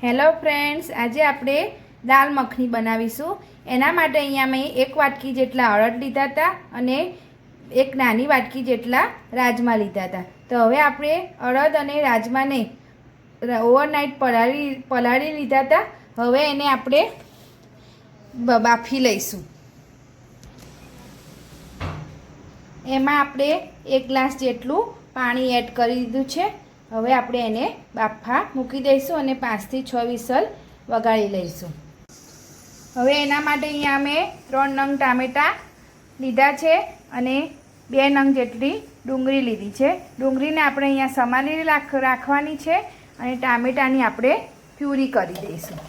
Hello friends, આજે આપણે દાલ મખની બનાવીશું। એના માટે અહીંયા મેં 1 વાટકી જેટલા અડદ લીધા હતા અને એક નાની વાટકી જેટલા રાજમા લીધા હતા। તો હવે આપણે અડદ અને રાજમાને ઓવરનાઇટ પલાળી લીધા હતા। હવે એને આપણે બાફી લઈશું। એમાં આપણે 1 ગ્લાસ જેટલું પાણી એડ કરી દીધું છે। હવે આપણે એને બાફા મૂકી દઈશું અને 5 થી 6 વિસલ વગાડી લઈશું। હવે એના માટે અહીંયા મેં 3 નંગ ટામેટાં લીધા છે અને 2 નંગ જેટલી ડુંગળી લીધી છે। ડુંગળીને આપણે અહીંયા સમારી રાખવાની છે અને ટામેટાની આપણે પ્યુરી કરી દઈશું।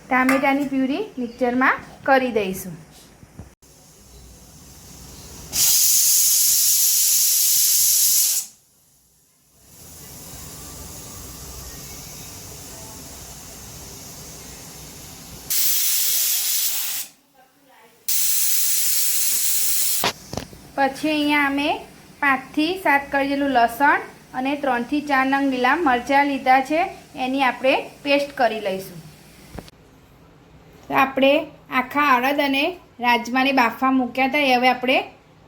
ટામેટાની પ્યુરી મિક્સરમાં કરી દઈશું। પછી અહીંયા અમે 5 થી 7 કળી જેટલું લસણ અને 3 થી 4 નંગ લીલા મરચાં લીધા છે। એની આપણે પેસ્ટ કરી લઈશું। તો આપણે આખા અડદ અને રાજમાને બાફવા મૂક્યા હતા, એ હવે આપણે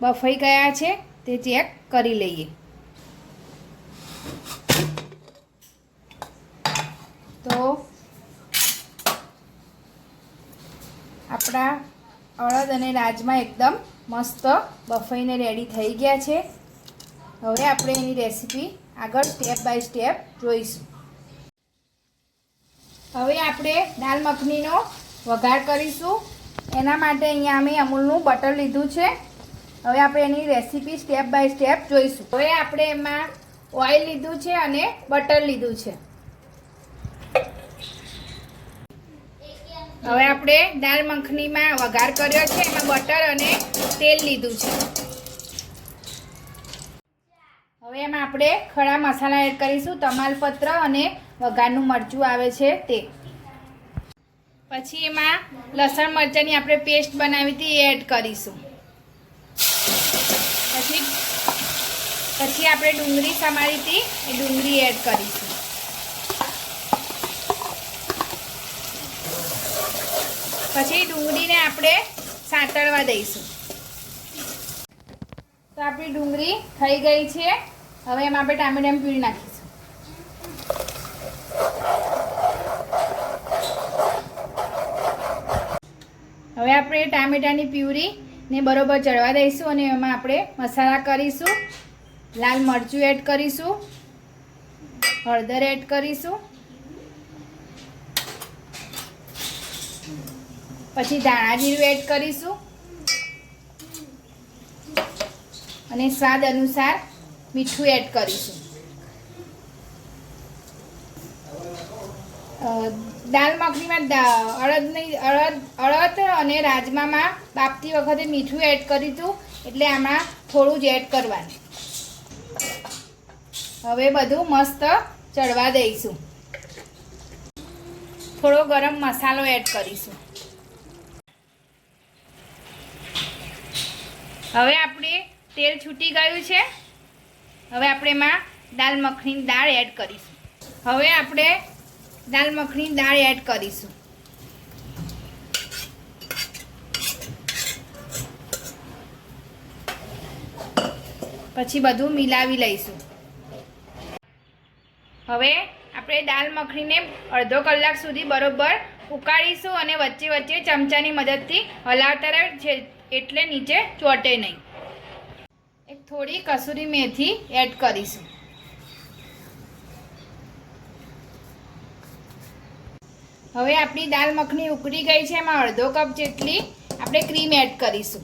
બફાઈ ગયા છે તે ચેક કરી લઈએ। તો આપણા અડદ અને રાજમા એકદમ મસ્ત બફાઈને રેડી થઈ ગયા છે। હવે આપણે એની રેસીપી આગળ સ્ટેપ બાય સ્ટેપ જોઈશું। હવે આપણે દાલ મખનીનો વઘાર કરીશું। એના માટે અહીંયા અમે અમૂલનું બટર લીધું છે। હવે આપણે એની રેસીપી સ્ટેપ બાય સ્ટેપ જોઈશું। હવે આપણે એમાં ઓઇલ લીધું છે અને બટર લીધું છે। હવે આપણે દાલ મખનીમાં વઘાર કર્યો છે, એમાં બટર અને તેલ લીધું છે। હવે એમાં આપણે ખડા મસાલા એડ કરીશું, તમાલપત્ર અને વઘારનું મરચું આવે છે તે। પછી એમાં લસણ મરચાંની આપણે પેસ્ટ બનાવી હતી એ એડ કરીશું। પછી આપણે ડુંગળી સમારી હતી એ ડુંગળી એડ કરીશું। પછી ડુંગળીને આપણે સાતળવા દઈશું। તો આપણી ડુંગળી થઈ ગઈ છે। હવે એમાં આપણે ટામેટાની પ્યુરી નાખીશું। હવે આપણે ટામેટાની પ્યુરીને બરોબર ચડવા દઈશું અને એમાં આપણે મસાલા કરીશું। લાલ મરચું એડ કરીશું, હળદર એડ કરીશું, પછી ધાણા જીરું એડ કરીશું અને સ્વાદ અનુસાર મીઠું એડ કરીશું। દાલ મખનીમાં અડદ અને રાજમામાં બાફતી વખતે મીઠું એડ કર્યું હતું, એટલે આમાં થોડું જ એડ કરવાનું। હવે બધું મસ્ત ચડવા દઈશું। થોડો ગરમ મસાલો એડ કરીશું। હવે આપણે તેલ છૂટી ગયું છે। હવે આપણે એમાં દાલ મખની દાળ એડ કરીશું। હવે આપણે દાલ મખની દાળ એડ કરીશું। પછી બધું મિલાવી લઈશું। હવે આપણે દાલ મખનીને અડધો કલાક સુધી બરોબર ઉકાળીશું અને વચ્ચે વચ્ચે ચમચાની મદદથી હલાવતા રહે છે, એટલે નીચે ચોંટે નહીં। એક થોડી કસૂરી મેથી એડ કરીશું। હવે આપણી દાલ મખની ઉકળી ગઈ છે, એમાં અડધો કપ જેટલી આપણે ક્રીમ એડ કરીશું।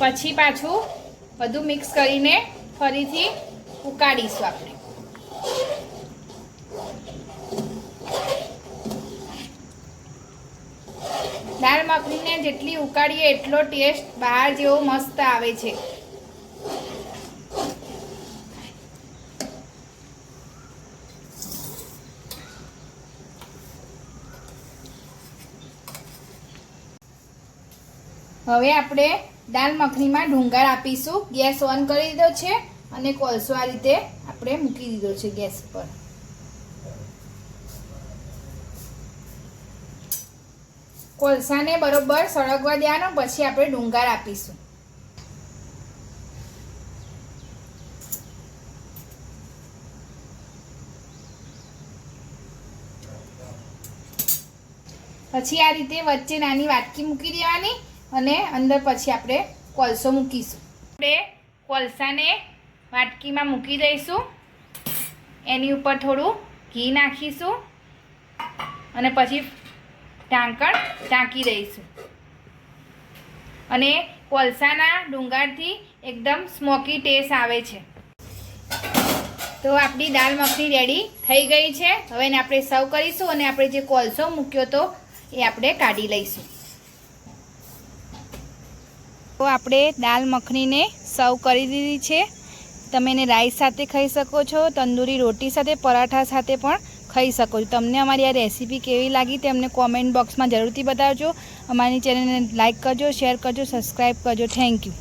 પછી પાછું બધું મિક્સ કરીને ફરીથી ઉકાળીશું આપણે। દાલ મખનીને જેટલી ઉકાળીએ એટલો ટેસ્ટ બહાર જેવો મસ્ત આવે છે। હવે આપણે દાલ મખનીમાં ડુંગર આપીશું. ગેસ ઓન કરી દીધો છે અને કોલસો આ રીતે આપણે મૂકી દીધો છે ગેસ પર. કોલસાને બરોબર સળગવા દેવાનો, પછી આપણે ડુંગર આપીશું. પછી આ રીતે વચ્ચે નાની વાટકી મૂકી દેવાની અને અંદર પછી આપણે કોલસો મૂકીશું. આપણે કોલસાને વાટકીમાં મૂકી દઈશું. એની ઉપર થોડું ઘી નાખીશું અને પછી ઢાંકણ ઢાંકી દઈશું. અને કોલસાના ડુંગરથી એકદમ સ્મોકી ટેસ્ટ આવે છે. તો આપણી દાલ મખની રેડી થઈ ગઈ છે. હવે એને આપણે સર્વ કરીશું અને આપણે જે કોલસો મૂક્યો તો એ આપણે કાઢી લઈશું. તો આપણે દાલ મખનીને સર્વ કરી દીધી છે. તમે એને રાઈસ સાથે ખાઈ શકો છો, તંદૂરી રોટી સાથે, પરાઠા સાથે પણ ખાઈ શકો છો. તમને અમારી આ રેસીપી કેવી લાગી તે અમને કોમેન્ટ બોક્સમાં જરૂરથી બતાવજો. અમારી ચેનલને લાઇક કરજો, શેર કરજો, સબસ્ક્રાઈબ કરજો. Thank you.